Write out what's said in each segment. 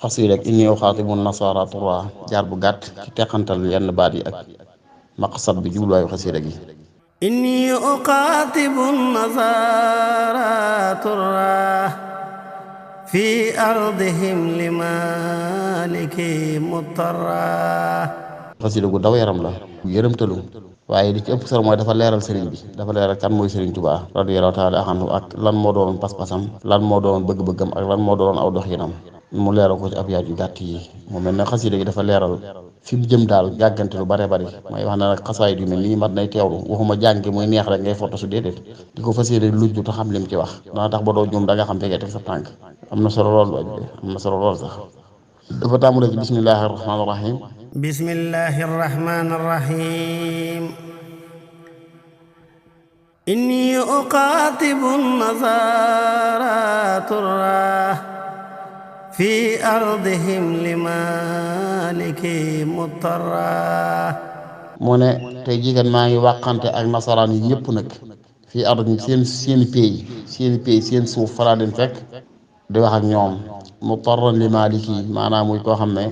xasiida ak inni uxaatibu nasaara turra jaar bu gàtt ci teqantal yenn baat yi ak maqsad bi jubluwaayu xasiida gi. inni uxaatibu nasaara turra fi ardihim li maliki mutarra. xasiida gu daw yaram la bu yërëmtalu waaye li ci ëpp solo mooy dafa leeral sëriñ bi, dafa leeral kan mooy sëriñ Tuubaa radiyallaahu taala anhu ak lan moo doon pas-pasam, lan moo doon bëgg-bëggam ak lan moo doon aw doxinam. mu leeral ko ci ab yaat yu gàtt yi. mu mel ne xasiida gi dafa leeral fi mu jëm daal jàggante lu bare bari. mooy wax na nag xasaayid yu mel nii mat nay teewlu, waxuma jàngi muy neex rek ngay foto su déedéet di ko fas yéene lujj te xam lim ci wax dana tax ba doo juum da nga xam te teg sa tànk. am na solo lool am na solo lool sax. dafa tàmbalee ci bismillaahi rahmaani rahiim. bismillaahi rahmaani rahiim. inni uqaatibu nasaara turra fi ardihim li maliki mutarra. mu ne tey jii maa ngi wàqante ak nasaraan yi ñëpp nag fii ardihim seeni pays seen suuf falaa leen fekk di wax ak ñoom mutarran li maliki maanaam muy koo xam ne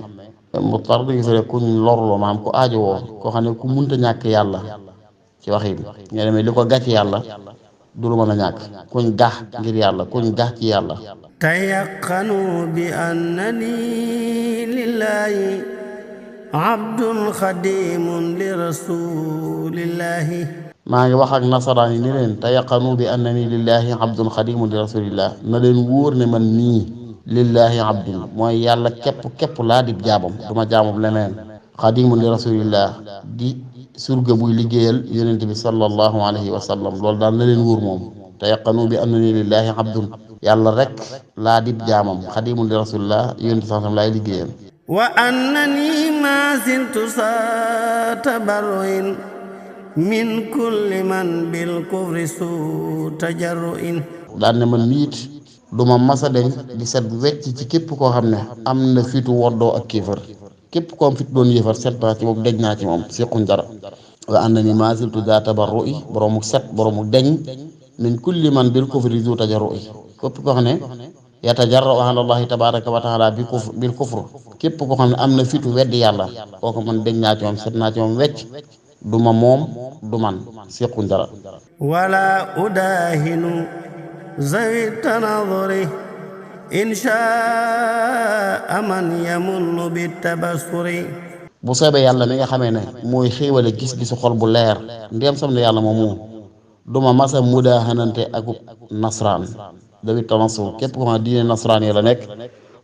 mutar di gis rek kuñ lorloo maanaam ku aajowoo koo xam ne ku munta ñàkk yàlla ci waxin nga demee li ko gàcc yàlla du lu mën a ñàkk kuñ gax ngir yàlla kuñ gax ci yàlla. tayaqanu bi annani lillahi abdun xadimun li rasulillahi. maa ngi wax ak nasaraan yi ni leen tayaqanu bi annani lillahi abdun xadimun li rasulillah na leen wóor ne man nii lillahi abdun mooy yàlla képp laa di jaamam du ma jaamam leneen xadimun li rasulillah di surga buy liggéeyal yonent bi sallallahu alayhi wa sallam loolu daal na leen wóor moom tayaqanu bi annani lillahi abdun yàlla rek laa di jaamam xadimun li rasulillah yonent bi sallam laay liggéeyal. wa annani ma sintu sa tabarruin min kulli man bil kufri su tajarruin. daan ne man niit du ma masa deñ di set wecc ci képp koo xam ne am na fitu woddoo ak kéefër képp koo am fit doon yéefar set naa ci moom deñ naa ci moom siquñ dara. wa annani ma siltu daa tabarru'i boroomu set boroomu deñ min kulli man bil kufri zu tajarru'i képp koo xam ne yatajarra'u ala allahi tabaraka wa taala bil kufr képp koo xam ne am na fitu weddi yàlla kooku man deñ naa ci moom set naa ci moom wecc du ma moom du man siquñ dara. wala udahinu zawi tanaduri inshaa man yamunnu bi tabassuri. bu soobee yàlla mi nga xamee ne mooy xéewale gis-gisu xol bu leer ndéem sam ne yàlla moomu duma masa mudaahanante akub nasraan dawi tanasur képp ko xam ne diine nasraan yi la nekk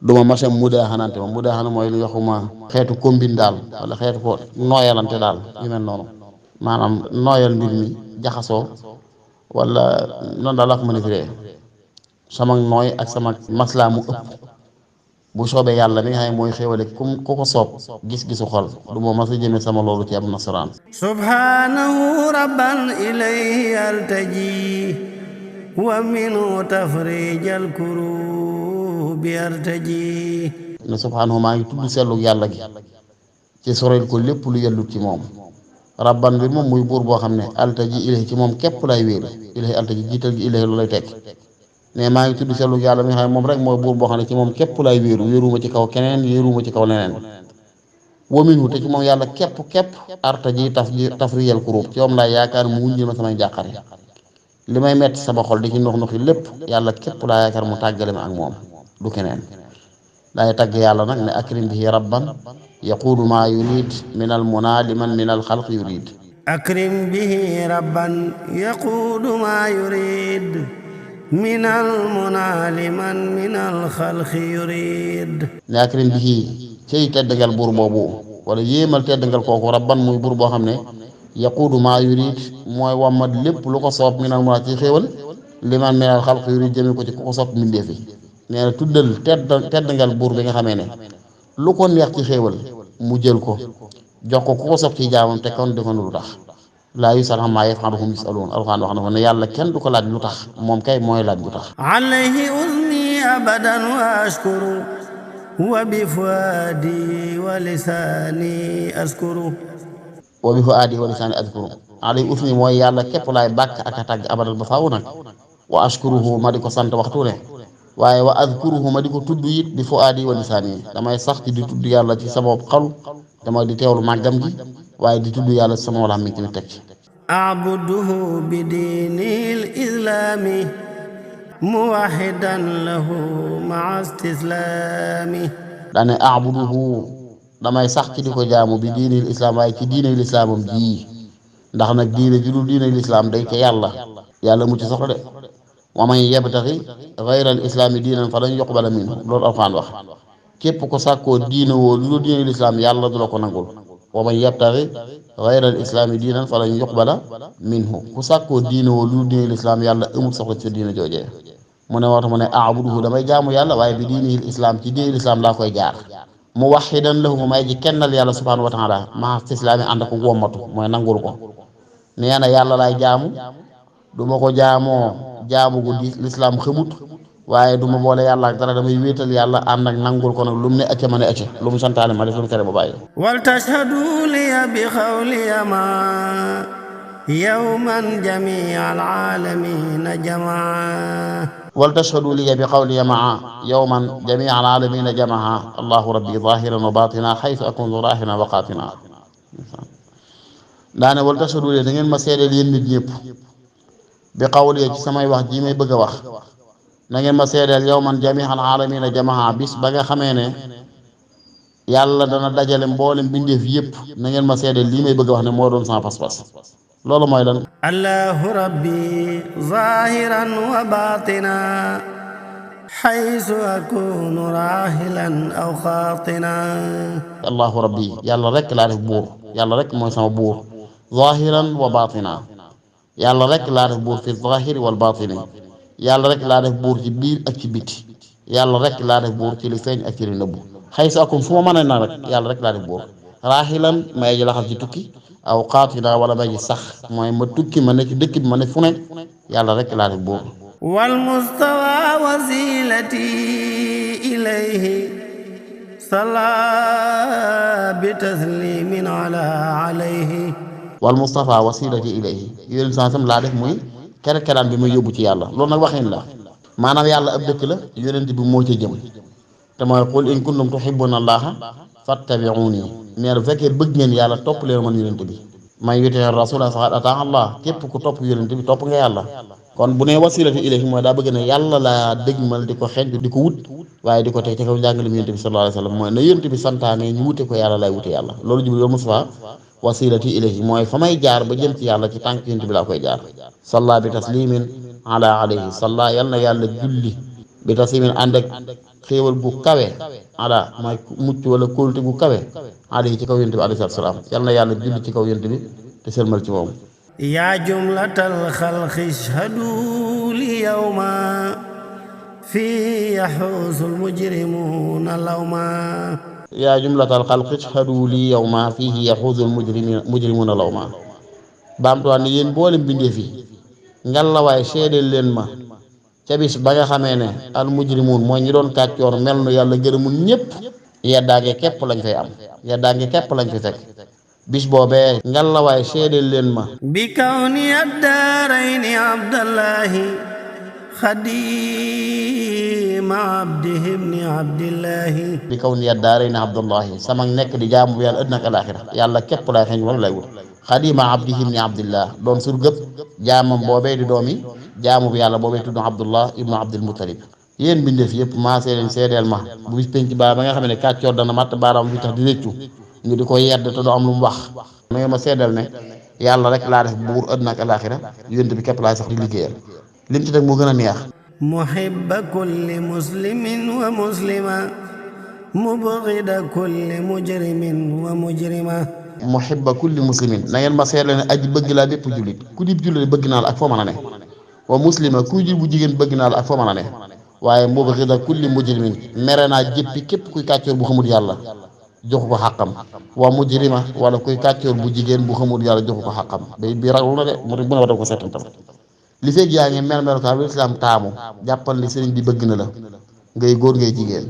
duma masa mudaahanante moom mudaahana mooy lu waxuma xeetu combine daal wala xeetu ko nooyalante daal yu mel noonu maanaam nooyal mbir mi jaxasoo wala noonu daal la ko mën a firee sama nooy ak sama maslaa mu ëpp bu soobee yàlla mi nga xam ne mooy xéewale ku ko soob gis-gisu xol du ma mas a jëme sama loolu ci ab nasaraan. subhanahu rabban ilayhi altaji wa minu tafrijal kurubi altaji. ne subhanahu maa ngi tudd sellug yàlla gi ci sorel ko lépp lu yellut ci moom rabban bi moom muy buur boo xam ne altaji ilayhi ci moom képp lay wéeru ilayhi altaji jiital gi ilayhi lu lay tekk mais maa ngi tudd sellug yàlla mi nga xam ne moom rek mooy buur boo xam ne ci moom képp lay wéeruma ci kaw keneen wéeruma ci kaw leneen waminu te ci moom yàlla képp arta ji tafriyal kurub ci moom laay yaakaar mu wuññil ma samay jàqare li may metti sama xol di ci nox lépp yàlla képp laa yaakaar mu tàggale ma ak moom du keneen. laay tagg yàlla nag ne akrim bihi rabban yaquudu maa yurid min al muna liman min al xalq yurid. akrim bihi rabban yaquudu maa yurid min al muna liman min al xalq yurid. ne akrim bihi cey teddangal buur boobu wala yéemal teddangal kooku rabban muy buur boo xam ne yaquudu maa yurid mooy wammat lépp lu ko soob min al muna ci xéewal liman min al xalq yurid jëme ko ci ku ko soob mbindeef yi. nee na tuddal teddangal buur bi nga xamee ne lu ko neex ci xéewal mu jël ko jox ko ku ko sob ci jaamam te kon defa lu tax laa yusal ammaa yaf'alu hum yus'aluun alxuraan wax na ko ne yàlla kenn du ko laaj lu tax moom kay mooy laaj lu tax. alayhi uzni abadan wa ashkuru wa bi fuadi wa lisaani askuru. wa bi fuadi wa lisaani askuru alayhi uzni mooy yàlla képp laay bàkk ak a tàgg abadan ba faaw nag wa ashkuruhu ma di ko sant waxtu ne waaye wa adkuruhu ma di ko tudd it bi fuaadi wa lisaani damay sax ci di tudd yàlla ci sama xol dama di teewlu màggam gi waaye di tudd yàlla ci sama làmmiñ tamit teg ci أعبده بدين الإسلام موحدا له مع استسلامه daane abuduhu damay sax ci di ko jaamu bi diinil islaam waaye ci diinil islaamam jii ndax nag diine ju dul diinil islaam day ca yàlla mu ci soxla de wa man yabtaxi gayral islaami diinan falan yuqbala minhu loolu alxuraan wax képp ko sàkkoo diine woo lu dul diinil islaam yàlla du la ko nangul wa man yabtaxi gayral islaami diinan falan yuqbala minhu ku sàkkoo diine woo lu dul diinil islaam yàlla amul soxla ci sa diine joojee mu ne waxta mu ne abuduhu damay jaamu yàlla waaye bi diinil islaam ci diinil islaam laa koy jaar mu waxidan lahu mu may ji kennal yàlla subhanahu wa taala maa islaami ànd ko wommatu mooy nangul ko nee na yàlla laay jaamu du ma ko jaamoo jaamu gu di lislaam xamut waaye du ma boole yàlla ak dara damay wéetal yàlla ànd ak nangul ko nag lu mu ne acca ma ne acca lu mu santaane ma def lu mu tere ba bàyyi wal tashhadu liya bi xawliya ma yawman jamii al aalamiina jamaa wal tashhadu liya bi qawliya maa yawman jamii al aalamiina jamaa allahu rabbi zahiran wa batina xaytu akunu raahina wa qaatina daane wal tashhadu liya da ngeen ma seedeel yéen nit ñëpp bi qawliya ci samay wax ji may bëgg a wax na ngeen ma seedeel yawman jamii al aalamiina jamaa bis ba nga xamee ne yàlla dana dajale mboolem bindeef yëpp na ngeen ma seedeel lii may bëgg a wax ne moo doon sama pas-pas loolu mooy lan allahu rabbi zahiran wa batina xaysu akunu rahilan aw xaatina allahu rabbi yàlla rek laa def buur yàlla rek mooy sama buur zahiran wa batina yàlla rek laa def buur fi zahiri wal batini yàlla rek laa def buur ci biir ak ci biti yàlla rek laa def buur ci li feeñ ak ci li nëbbu xaysu akun fu ma mën a na rek yàlla rek laa def buur rahilan may ji laxal ci tukki aw xaatina wala may ji sax mooy ma tukki ma ne ci dëkk bi ma ne fu ne yàlla rek laa def buur wal mustawa wasilati ilayhi salla bi taslimin ala alayhi wal mustafa wasilati ilayhi yéen sansam laa def muy kerkeraan bi muy yóbbu ci yàlla loolu nag waxin la maanaam yàlla ab dëkk la yonent bi moo ca jëm te mooy qul in kuntum tuhibbuna allaha fattabi'uni mais bu fekkee bëgg ngeen yàlla topp leen man yonent bi man yuti rasula faqad ataa allah képp ku topp yonent bi topp nga yàlla kon bu ne wasilati ilayhi mooy daa bëgg ne yàlla laa dëgmal di ko xeeñ di ko wut waaye di ko teg ci kaw njàngale mi yonent bi sallallahu alayhi wa sallam mooy na yonent bi santaane ñu wute ko yàlla lay wute yàlla loolu jublu yow Mustafa wasilati ilayhi mooy fa may jaar ba jëm ci yàlla ci tànk yonent bi laa koy jaar salla bi taslimin ala alayhi salla yal na yàlla julli bi taslimin ànd ak xéewal gu kawe ala mooy mucc wala kóolute gu kawe alayhi ci kaw yonent bi alayhi salaam yal na yàlla julli ci kaw yonent bi te sëlmal ci moom yaa jumlatal xalqi ishhadu li yawma fii yaxuusul mujrimuuna lawma yaa jumlatal xalqi ishhadu li yawma fiihi yaxuusul mujrimuuna lawma baamtuwaat ne yéen boolem bindéef yi ngallaawaay seedeel leen ma ca bis ba nga xamee ne al mujrimuun mooy ñi doon kàccoor mel nu yàlla gërëmul ñépp yeddaange képp lañ fay am yeddaange képp lañ fi fekk bis boobee ngallaawaay seedeel leen ma bi kawni addaarayni abdallahi xadima abdihi ibni abdillahi bi kawni addaarayni abdallahi sama nekk di jaamu bi yàlla ëddina ak alaaxira yàlla képp laay xeeñ wala lay wut xadima abdihi ibni abdillah doon surgëp jaamam boobee di doomi jaamu bi yàlla boobee tudd abdullah ibnu abdul muttalib yéen bindeef yëpp maa seedeen seedeel ma bu bis penc ba nga xam ne kàccoor dana matt baaraam fi tax di réccu ñu di ko yedd te du am lu mu wax na ngeen ma seedeel ne yàlla rek laa def buur àddina ak alaaxira yonent bi képp laay sax di liggéeyal lim ci teg moo gën a neex muhibba kulli muslimin wa muslima mubghida kulli mujrimin wa mujrima muhibba kulli muslimin na ngeen ma seedeel ne aji bëgg laa bépp jullit ku dib jullit bëgg naa la ak foo mën a ne wa muslima kuy jul bu jigéen bëgg naa la ak foo mën a ne waaye mubghida kulli mujrimin mere naa jéppi képp kuy kàccoor bu xamul yàlla joxu ko xàqam wa mujrima wala kuy kàccoor bu jigéen bu xamul yàlla joxu ko xàqam bi raglu na de mu bu ne war ko seetantal li fekk yaa ngi mel melukaan lu islaam taamu jàppal ni sëriñ bi bëgg na la ngay góor ngay jigéen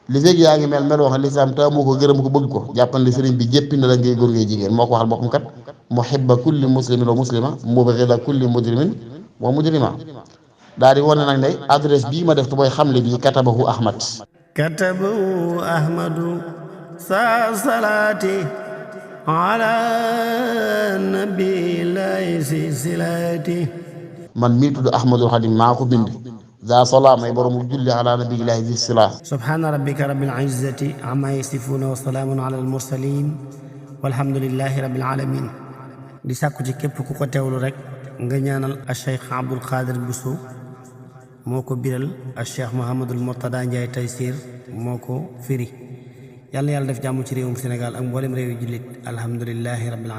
li fekk yaa ngi mel mel wax lislaam taamu ko gërëm ko bëgg ko jàppal ni sëriñ bi jéppi na la ngay góor ngay jigéen moo ko waxal boppam kat muhibba kulli muslimin wa muslima mubghida kulli mujrimin wa mujrima daal di wane nag ne adresse bii ma def te mooy xamle bii katabahu Ahmad. katabahu ahmadu sa salaati ala nabi lay si silaati. man mii tudd Ahmadul Xadim maa ko bind. za sola may boromu julli ala nabi lay si sila. subhaana rabbika rabbil izzati amma yasifuuna wa salaamun ala al mursalin walhamdulillahi rabbil alamin. di sàkku ci képp ku ko teewlu rek nga ñaanal a cheikh Abdul Qadir Bousso moo ko biral a cheikh Mouhamadul Mortada Ndiaye Taysir moo ko firi. yàlla na yàlla def jàmm ci réewum Sénégal ak mboolem réew yu jullit alhamdulillahi rabbil alamin.